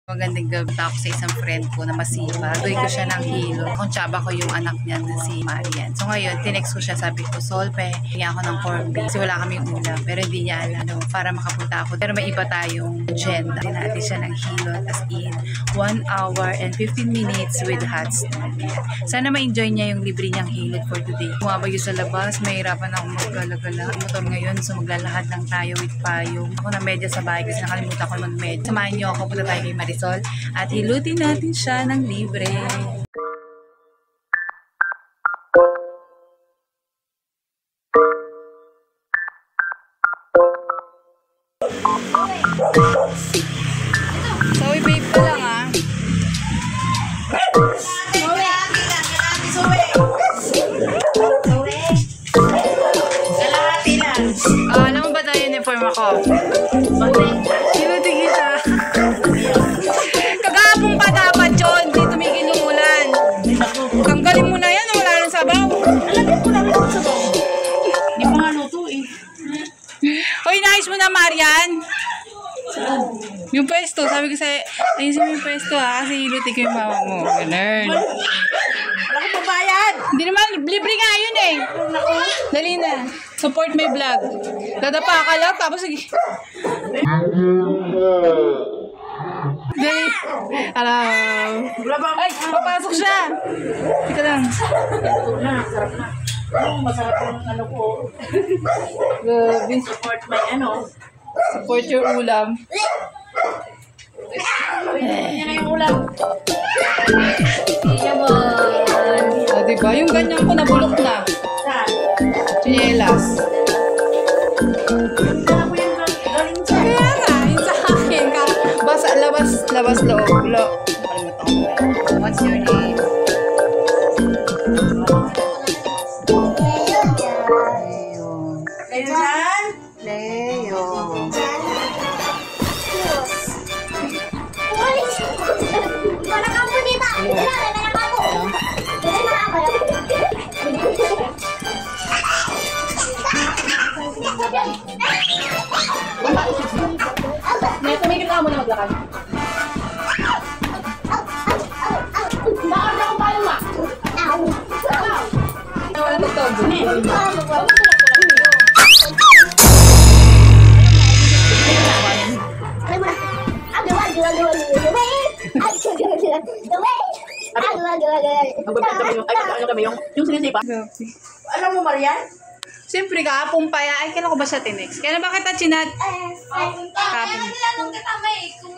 Magandang gabi ako sa isang friend ko na masipag. Doy ko siya ng hilo. Kung tsaba ko yung anak niya na si Marian. So ngayon, tinext ko siya, sabi ko, Solpe, hingi ako ng corned beef. Kasi wala kaming ulam. Pero hindi niya alam para makapunta ako. Pero may iba tayong agenda. Natin siya ng hilo. As in, 1 hour and 15 minutes with hot snow. Sana ma-enjoy niya yung libre niyang hilot for today. Bumabayo sa labas, mahirapan ako maggalagala. Motor ngayon, so maglalahad lang tayo with payong. Ako na medya sa bahay kasi nakalimutan ko mag-medya. Samahan niyo ako, punta tayo kay Marisol. At hilutin natin siya ng libre. Sorry babe ka lang ah. Alam mo ba tayo uniform ako? Hilutin kita. Kagapong pa dapat yun. Di tumigil yung ulan. Tanggalin mo na yan. Wala nang sabaw. Alagyan ko lang ito sa sabaw. Hindi pa nga luto eh. Hoy, naayos mo na, Marian. Yung pwesto. Sabi ko sa'yo, ayusin mo yung pwesto ha. Kasi hilutin ko yung mama mo. Ganun. Wala ko pabayad. Hindi naman, libre nga yun eh. Dali na. Support my vlog. Dadapa ka lang. Tapos sige. Dali. Alam. Ay, papasok siya. Ika lang. Ito na, sarap na. Masarap yung ano ko. Grabe. Support my ano. Support your ulam. Yan na yung ulam. O, diba? Yung ganyan ko nabulok na. Saan? Chinelas. Ako yung galing sa. Kaya nga, yun sa akin. Labas loob. Kalimutan ko. What's your name? Leo saan? Leo. Wala kang punita! Wala ka ako! Wala ka ako! Tumigil ka muna maglakad. Bakit na kung paano ma? Wala na to. Yung sinisipa. Alam mo, Marian? Siyempre, kahapon pa yan. Ay, kailan ko ba siya tinext? Kailan ba kita chinat? Kaya nilalong kita may kung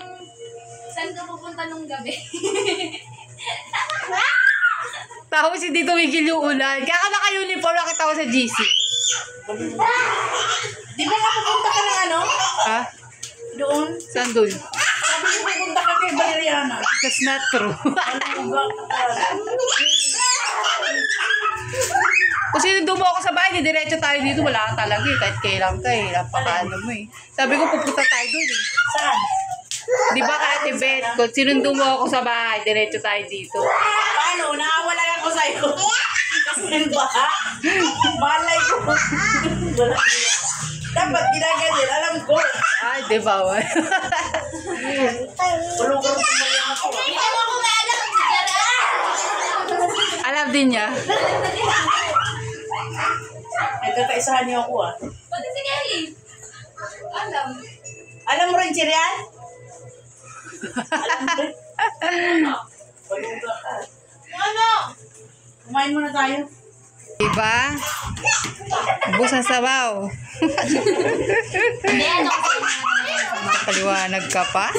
saan ka pupunta nung gabi. Tapos hindi tumigil yung ulan. Kaya ka naka-uniform, nakita ko sa GC. Di ba pupunta ka ng ano? Ha? Doon? Saan doon? Sabi ko pupunta ka kay Valeriana. That's not true. Kasi nung dumo ako sa bahay, diretso tayo dito. Wala ka talaga eh. Kahit kailan ka eh. Napakaano mo eh. Sabi ko, pupunta tayo doon eh. Saan? Di ba kahit Tibet? Kung sinundo mo ako sa bahay, diretso tayo dito. Paano? Nakawala ako sa'yo. Kasi ba? Malay ko. Dapat ginaganyan. Alam ko. Ay, di ba? Kulong-kulong sa mga ako. Hindi mo ko maalam kung sigara. Alam din niya. Nagkakaisahan niyo ako ah. Pati si Kelly. Alam. Alam mo rin, Chirian? Alam mo rin? Ano? Kumain muna tayo. Diba? Ubus ang sabaw. Hindi, ano ko Paliwanag ka pa.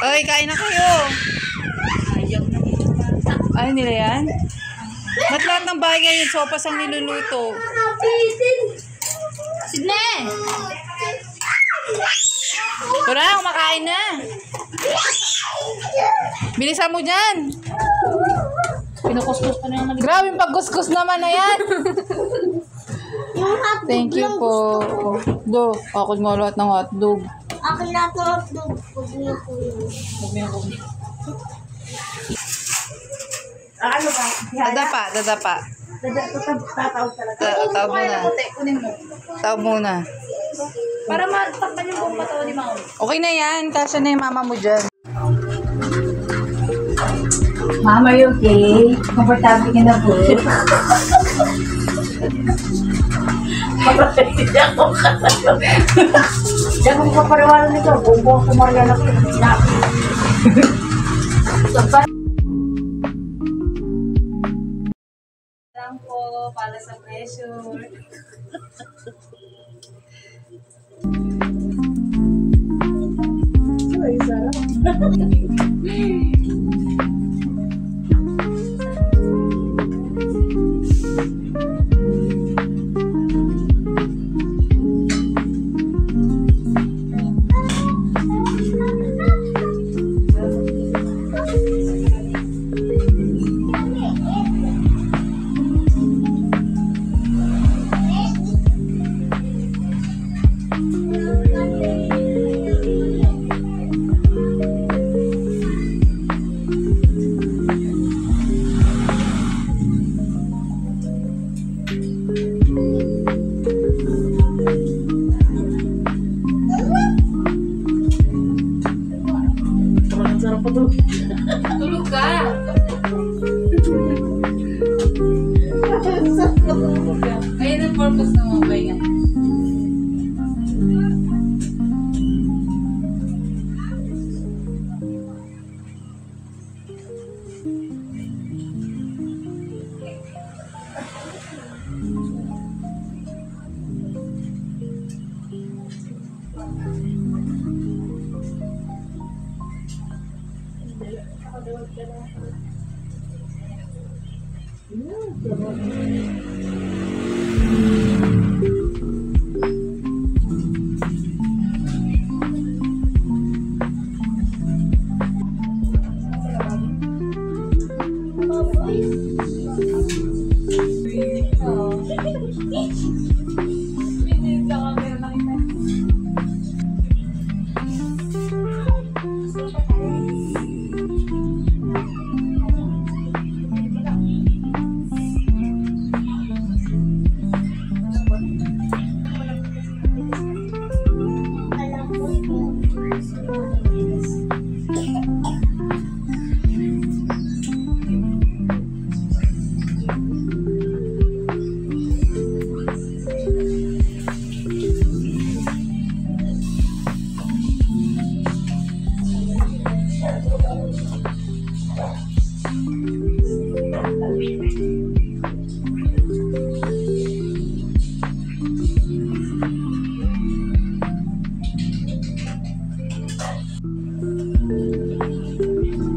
Oy, kain na kayo. Ay, nila yan? Ba't lahat ng bahay ngayon sopas ang niluluto? Sidne! Tara, kumakain na. Bilisan mo dyan. Pinukuskus pa na yung naging. Grabe yung pagkuskus naman na yan. Yung hotdog. Thank you po. Do, ako mo lahat ng hotdog. Akin na ito hotdog. Huwag niyo po yun. Ano ba? Dadapa. Tatawag talaga. Tawag muna. Kunin mo. Tawag muna. Para matakpan yung buong katawan ni Mama. Okay na yan. Kasya na yung mama mo dyan. Mama, you okay? Komportable ka na po. Hindi ako kasalo. Diyan kung kapariwala nito, bubuang kumarya na po. Lang po, para sa pressure. Ay, sarap. Ang sarap po to. Tulog ka. Ayun ang purpose ng mga bayan.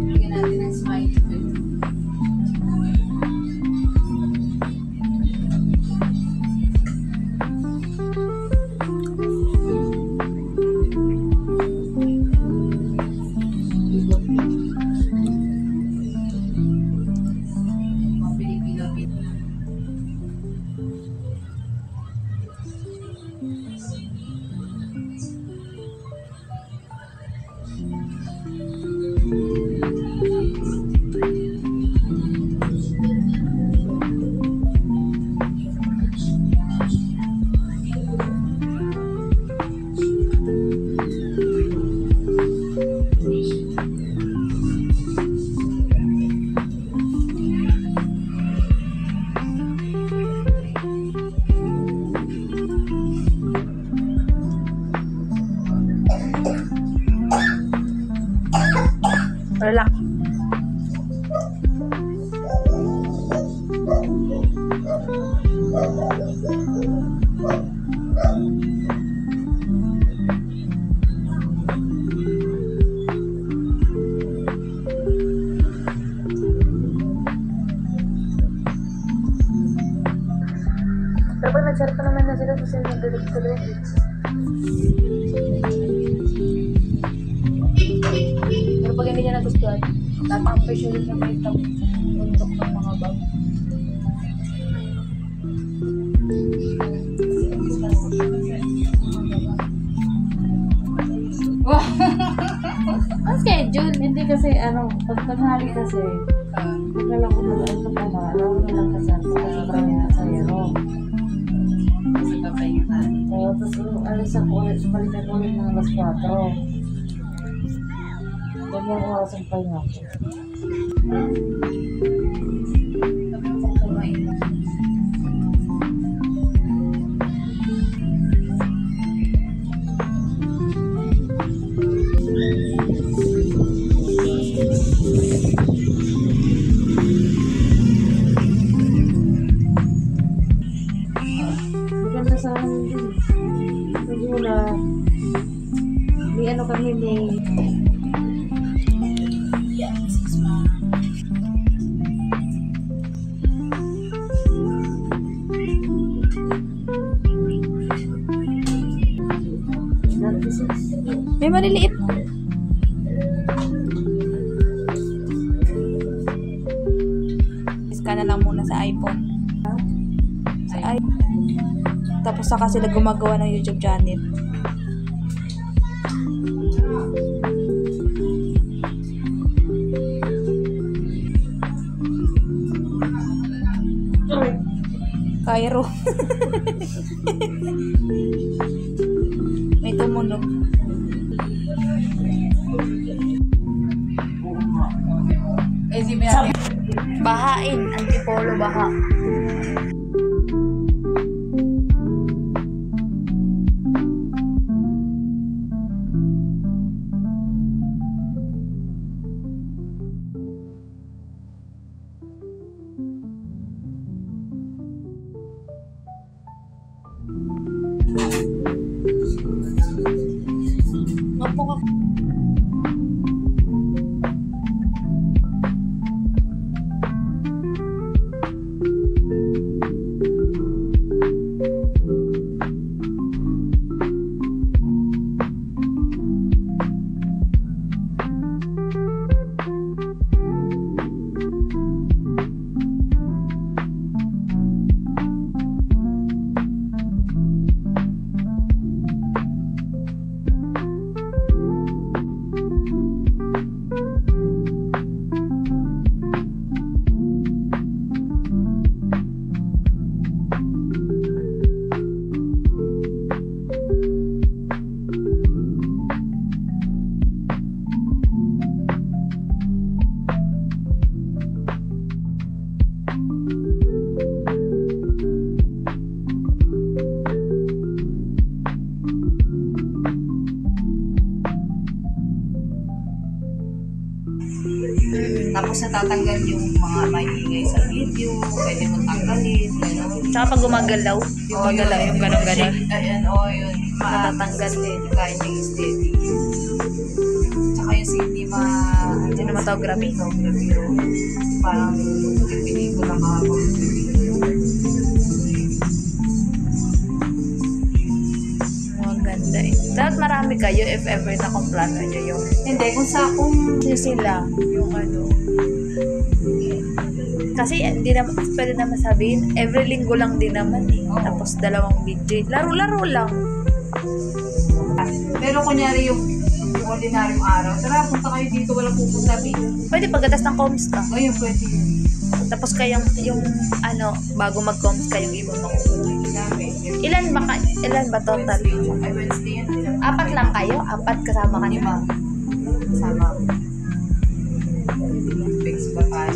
Bigyan natin ng smile. Mga Pilipino. Relax. Pero pag nagsarap pa naman na sila, kasi nagdadagdag. Pero pag hindi niya nagustuhan, napaka-pressure na may bundok ng mga bag. Wow! schedule. Hindi kasi, pag tanghali kasi, pagkala ko na lang ito pa na, alam ko na lang kasi sobrang nasayaro. Sa papahingahan. Tapos, alis ako ulit, balikan ko ulit ng alas 4. Ganyan oras ang pahinga ko. Sabi ko kumain. Maganda sa akin din. Pagula, may kami, may... May maliliit. Scan na lang muna sa iPhone. Tapos saka sila gumagawa ng YouTube channel. Cairo. May tumunog. Eh, si Mary. Bahain. Antipolo baha. Opo ka. Tapos natatanggal yung mga maingay sa video, pwede mo tanggalin, gano'n. Tsaka pag gumagalaw, yung magalaw, yung ganon-ganon. Ayan, yun. Natatanggal din. Kahit yung steady. Tsaka yung cinema, Cinematography. yun. Parang yung pelikula kahapon. Maganda eh. Dapat marami kayo if ever na kung plano nyo yung Hindi, kung sila. Yung ano. Kasi hindi naman, pwede naman sabihin, every linggo lang din naman eh. Oo. Tapos 2 video. Laro-laro lang. pero kunyari yung ordinaryong araw, tara, punta kayo dito, walang pupunta, Pwede pagkatas ng comms ka. o yun, pwede yun. Tapos kayong, yung ano, bago mag-comms kayong ibang makukuha. Ilan ba total? Ay, Wednesday yan. 4 lang kayo? 4 kasama ka Lima. naman? Kasama ko. Fix ba tayo?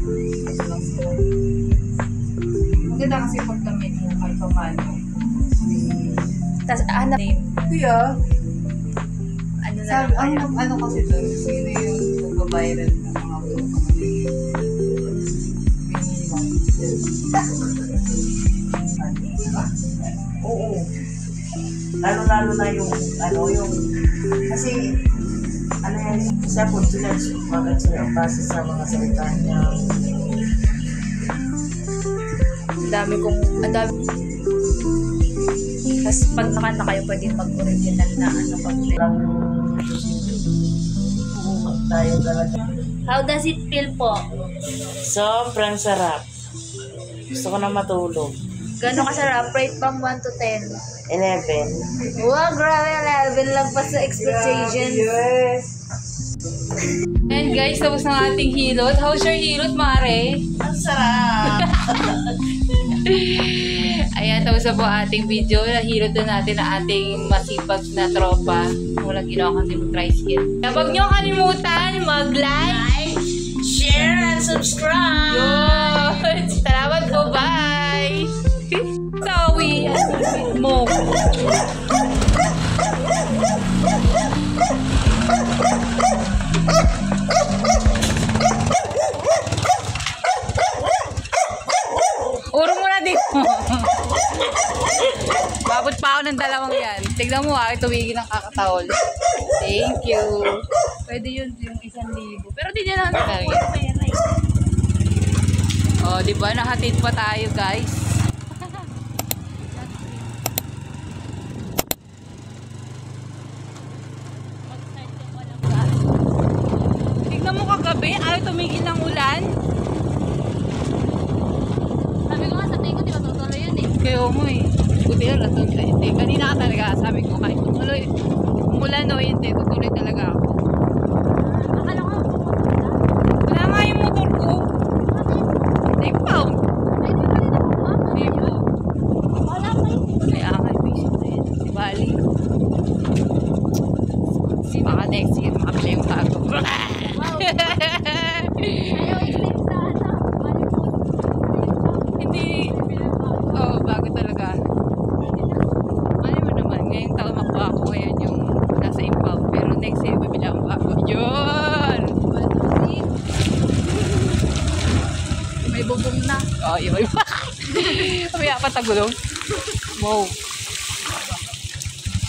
Ito lang sila. Maganda kasi pag kami yung kahit pa paano. Tapos ano name? Kuya, Ano na sabi, lang kayo? ano kasi doon, sino yung nagbabiral ng mga Oo. Lalo-lalo na yung, kasi, yan, siya po sila, maganda siya ang base sa mga salita niya. Ang dami. Tapos pag nakanta kayo, pwede mag-original na ano pag Lang, tayo talaga. How does it feel po? Sobrang sarap. Gusto ko na matulog. Gano'n kasarap? Rate pang 1 to 10. 11. Wow, grabe. 11 lang pa sa expectations. Yes. And guys, tapos ng ating hilot. How's your hilot, Mare? Ang sarap! Ayan, tapos na po ating video. Nahilot na natin ang ating masipag na tropa. Walang ginawa kasi mag-tricycle. Huwag niyo kalimutan mag-like, Share and subscribe! yun! Salamat po, bye! Sawi! Mo! Urong mo na dito. Babot pa ako ng dalawang yan. Tignan mo tumigil ng kakatawol. Thank you. Pwede yun yung 1,000. Pero di nila natin. Oh, di ba? Nahatid pa tayo, guys. Tignan mo kagabi, ayaw tumigil ng ulan. Sabi ko nga sa tingin ko, di ba tutuloy yun eh. Kayo mo eh. Buti yun, raton ka. Hindi, kanina ka talaga. Sabi ko kahit tumuloy. Umulan o hindi, tutuloy talaga ako. Akala ko, Wala nga yung motor ko. Hindi found. ay di ba rin ako ba? Hindi po. Wala pa yun. Kaya nga, vision na yun. Di bali. Baka next year, makapila yung bago. Ayaw i-clip sa ano. Hindi. Oo, bago talaga. Ano mo naman, ngayong taon makuha ko ngayon yung nasa impound. Pero next year, bibila ang bago. Yun! May bubong na. Oh, yun. Kaya patagulong. Wow.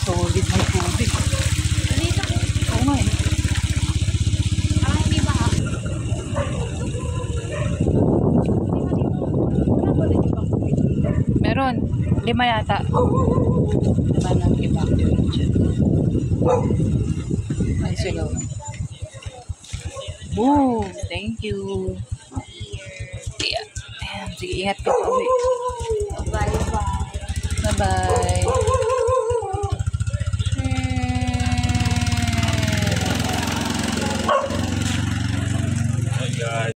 Solid ng tubig. Dito. Oo nga eh. Ah, hindi ba ha? Meron. 5 yata. 5 nang evacuate dyan. Ay, sila. Boom! Thank you. Yeah. Damn, sige, ingat ka pa uwi. Bye-bye. Bye-bye.